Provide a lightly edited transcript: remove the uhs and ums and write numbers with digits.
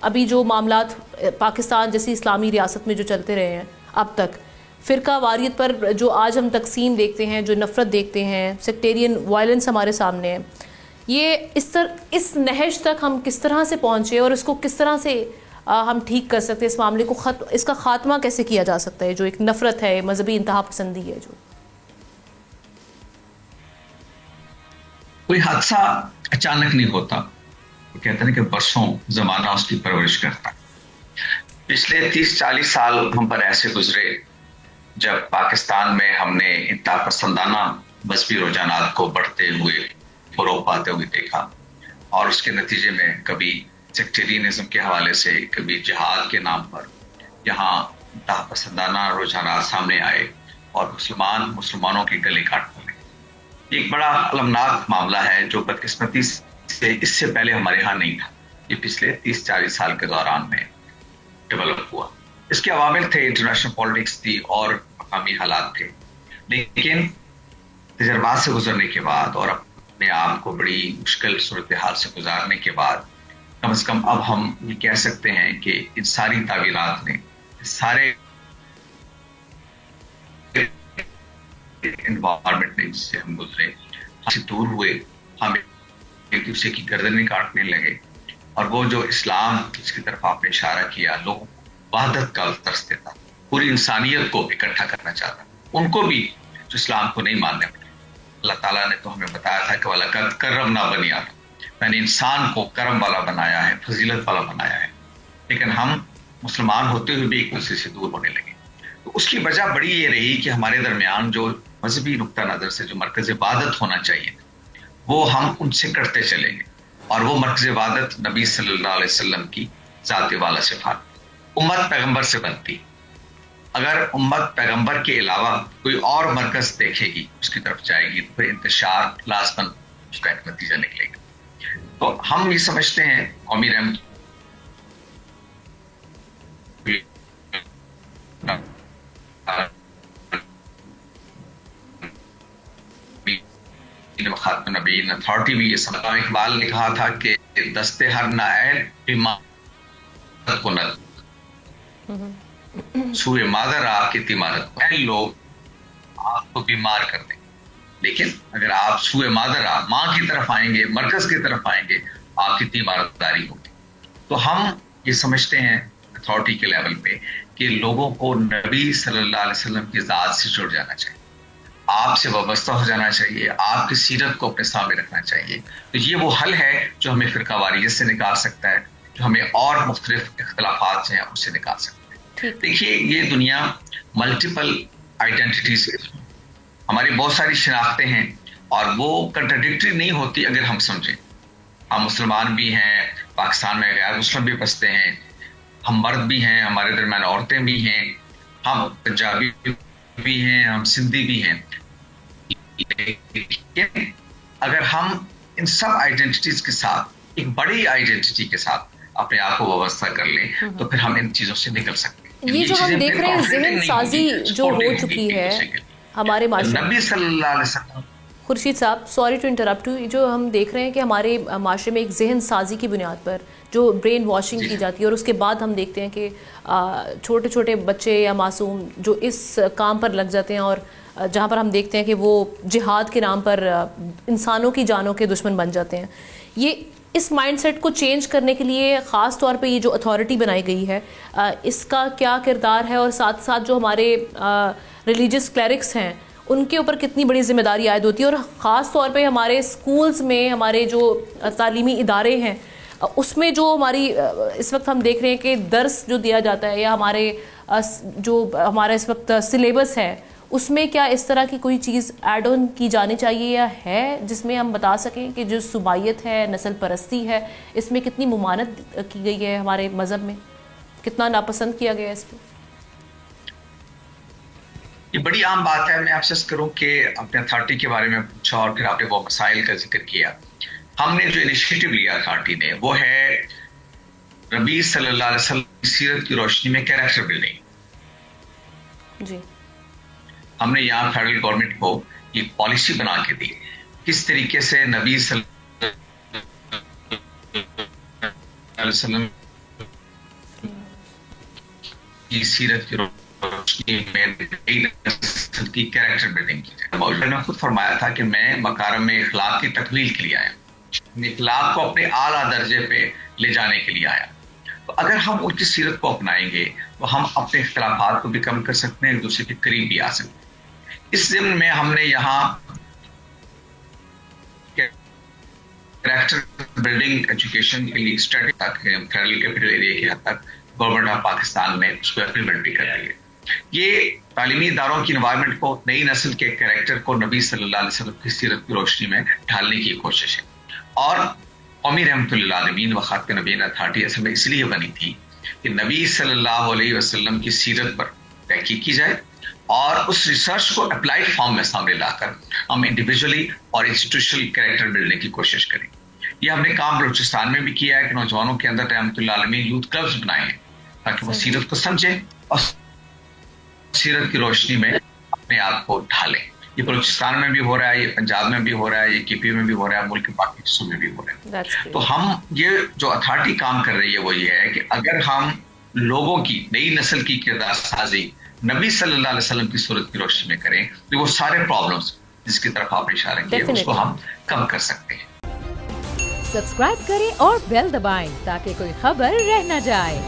ابھی جو معاملات پاکستان جیسی اسلامی ریاست میں جو چلتے رہے ہیں اب تک، فرقہ واریت پر جو آج ہم تقسیم دیکھتے ہیں، جو نفرت دیکھتے ہیں، سیکٹیرین وائلنس ہمارے سامنے ہے، یہ اس نہج تک ہم کس طرح سے پہنچے اور اس کو کس طرح سے ہم ٹھیک کر سکتے ہیں، اس معاملے کو اس کا خاتمہ کیسے کیا جا سکتا ہے، جو ایک نفرت ہے، مذہبی انتہا پسندی ہے؟ جو کوئی حادثہ اچانک نہیں ہوتا، وہ کہتے ہیں کہ برسوں زمانہ اس کی پرورش کرتا. پچھلے 30-40 سال ہم پر ایسے گزرے جب پاکستان میں ہم نے انتہا پسندانہ مذہبی رجحانات کو بڑھتے ہوئے فروغ پاتے ہوئے دیکھا، اور اس کے نتیجے میں کبھی سیکٹرینزم کے حوالے سے، کبھی جہاد کے نام پر یہاں انتہا پسندانہ رجحانات سامنے آئے اور مسلمانوں کے گلے کاٹ پڑے. ایک بڑا المناک معاملہ ہے جو بدقسمتی سے اس سے پہلے ہمارے ہاں نہیں تھا. یہ پچھلے 30-40 سال کے دوران میں ڈیولپ ہوا. اس کے عوامل تھے، انٹرنیشنل پالیٹکس تھی اور مقامی حالات تھے. لیکن تجربات سے گزرنے کے بعد اور اپنے آپ کو بڑی مشکل صورتحال سے گزارنے کے بعد، کم از کم اب ہم یہ کہہ سکتے ہیں کہ ان ساری تعویلات نے، سارے انوائرمنٹ نے جس سے ہم گزرے، ہم سے دور ہوئے، ہم ایک دوسرے کی گردنیں کاٹنے لگے. اور وہ جو اسلام جس کی طرف آپ نے اشارہ کیا، لوگوں کو وحدت کا ترس دیتا، پوری انسانیت کو اکٹھا کرنا چاہتا، ان کو بھی جو اسلام کو نہیں ماننے والے. اللہ تعالیٰ نے تو ہمیں بتایا تھا کہ وَلَقَدْ كَرَّمْنَا بَنِي آدَم، میں نے انسان کو کرم والا بنایا ہے، فضیلت والا بنایا ہے. لیکن ہم مسلمان ہوتے ہوئے بھی ایک دوسرے سے دور ہونے لگے. تو اس کی وجہ بڑی یہ رہی کہ ہمارے درمیان جو مذہبی نقطہ نظر سے جو مرکز عبادت ہونا چاہیے وہ ہم ان سے کرتے چلیں گے. اور وہ مرکز عبادت نبی صلی اللہ علیہ وسلم کی ذات والا صفات، امت پیغمبر سے بنتی. اگر امت پیغمبر کے علاوہ کوئی اور مرکز دیکھے گی، اس کی طرف جائے گی، تو پھر انتشار لازماً اس کا ایک نتیجہ نکلے گا. تو ہم یہ سمجھتے ہیں قومی رحمت خاتم نبیین اتھارٹی بھی یہ سمجھا. اقبال نے کہا تھا کہ دستے ہر نائل بیمار کو نہ سوئے مادر آپ کی تیمارت کو، لوگ آپ کو بیمار کر دیں، لیکن اگر آپ سوئے مادر آپ ماں کی طرف آئیں گے، مرکز کی طرف آئیں گے، آپ کی تیمارت داری ہوگی. تو ہم یہ سمجھتے ہیں اتھارٹی کے لیول پہ کہ لوگوں کو نبی صلی اللہ علیہ وسلم کی ذات سے جڑ جانا چاہیے، آپ سے وابستہ ہو جانا چاہیے، آپ کی سیرت کو اپنے سامنے رکھنا چاہیے. تو یہ وہ حل ہے جو ہمیں فرقہ واریت سے نکال سکتا ہے، جو ہمیں اور مختلف اختلافات ہیں اس سے نکال سکتا ہے. دیکھیے یہ دنیا ملٹیپل آئیڈینٹیٹیز، ہماری بہت ساری شناختیں ہیں اور وہ کنٹراڈکٹری نہیں ہوتی اگر ہم سمجھیں. ہم مسلمان بھی ہیں، پاکستان میں غیر مسلم بھی بستے ہیں، ہم مرد بھی ہیں، ہمارے درمیان عورتیں بھی ہیں، ہم پنجابی بھی ہیں، ہم سندھی بھی ہیں. اگر ہم ان سب آئیڈینٹیز کے ساتھ ایک بڑی آئیڈینٹی کے ساتھ اپنے آپ کو وابستہ کر لیں تو پھر ہم ان چیزوں سے نکل سکتے ہیں. یہ جو ہم دیکھ رہے ہیں ذہن سازی جو ہو چکی ہے ہمارے معاشرے میں، نبی صلی اللہ علیہ وسلم. خورشید صاحب سوری ٹو انٹرپٹ، جو ہم دیکھ رہے ہیں کہ ہمارے معاشرے میں ایک ذہن سازی کی بنیاد پر جو برین واشنگ کی جاتی ہے، اور اس کے بعد ہم دیکھتے ہیں کہ چھوٹے چھوٹے بچے یا معصوم جو اس کام پر لگ جاتے ہیں، اور جہاں پر ہم دیکھتے ہیں کہ وہ جہاد کے نام پر انسانوں کی جانوں کے دشمن بن جاتے ہیں. یہ اس مائنڈ سیٹ کو چینج کرنے کے لیے خاص طور پہ یہ جو اتھارٹی بنائی گئی ہے، اس کا کیا کردار ہے، اور ساتھ ساتھ جو ہمارے ریلیجس کلیرکس ہیں ان کے اوپر کتنی بڑی ذمہ داری عائد ہوتی ہے، اور خاص طور پہ ہمارے سکولز میں ہمارے جو تعلیمی ادارے ہیں اس میں جو ہماری اس وقت ہم دیکھ رہے ہیں کہ درس جو دیا جاتا ہے، یا ہمارے جو ہمارا اس وقت سلیبس ہے، اس میں کیا اس طرح کی کوئی چیز ایڈ آن کی جانی چاہیے یا ہے جس میں ہم بتا سکیں کہ جو صوبائیت ہے، نسل پرستی ہے، اس میں کتنی ممانعت کی گئی ہے، ہمارے مذہب میں کتنا ناپسند کیا گیا ہے اس کو؟ یہ بڑی عام بات ہے. میں آپ سے کروں کہ اپنے اتھارٹی کے بارے میں پوچھا اور پھر آپ نے وہ مسائل کا ذکر کیا. ہم نے جو انیشیٹو لیا اتھارٹی نے وہ ہے نبی صلی اللہ علیہ وسلم کی سیرت کی روشنی میں کیریکٹر بلڈنگ. جی ہم نے یہاں فیڈرل گورنمنٹ کو یہ پالیسی بنا کے دی کس طریقے سے نبی صلی اللہ علیہ وسلم کی سیرت کی روشنی میں نئی نسل کی کیریکٹر بلڈنگ کی جائے. مولانا نے خود فرمایا تھا کہ میں مکارم اخلاق کی تکمیل کے لیے آیا ہوں، اخلاق کو اپنے اعلیٰ درجے پہ لے جانے کے لیے آیا. تو اگر ہم ان کی سیرت کو اپنائیں گے تو ہم اپنے اختلافات کو بھی کم کر سکتے ہیں، ایک دوسرے کے قریب بھی آ سکتے ہیں. اس ضمن میں ہم نے یہاں کریکٹر بلڈنگ ایجوکیشن کے لیے اسٹڈی تک فیڈرل کیپٹل ایریا کی حد تک گورنمنٹ آف پاکستان نے اس کو امپلیمنٹ بھی کر دی ہے. یہ تعلیمی اداروں کی انوائرمنٹ کو، نئی نسل کے کریکٹر کو نبی صلی اللہ علیہ وسلم کی سیرت کی روشنی میں ڈھالنے کی کوشش ہے. اور قومی رحمۃ اللہ عالمین و خاتم نبیین اتھارٹی اصل میں اس لیے بنی تھی کہ نبی صلی اللہ علیہ وسلم کی سیرت پر تحقیق کی جائے اور اس ریسرچ کو اپلائیڈ فارم میں سامنے لا کر ہم انڈیویجولی اور انسٹیٹیوشنل کریکٹر بلڈنگ کی کوشش کریں. یہ ہم نے کام بلوچستان میں بھی کیا ہے کہ نوجوانوں کے اندر رحمۃ اللہ عالمین یوتھ کلبز بنائے ہیں تاکہ وہ سیرت کو سمجھیں اور سیرت کی روشنی میں اپنے آپ کو ڈھالیں. یہ بلوچستان میں بھی ہو رہا ہے، یہ پنجاب میں بھی ہو رہا ہے، یہ کے پی میں بھی ہو رہا ہے، ملک کے باقی حصوں میں بھی ہو رہا ہے. تو ہم یہ جو اتھارٹی کام کر رہی ہے وہ یہ ہے کہ اگر ہم لوگوں کی، نئی نسل کی کردار سازی نبی صلی اللہ علیہ وسلم کی صورت کی روشنی میں کریں تو وہ سارے پرابلمز جس کی طرف آپ اشارہ کیے اس کو ہم کم کر سکتے ہیں. سبسکرائب کریں اور بیل دبائیں تاکہ کوئی خبر رہ نہ جائے.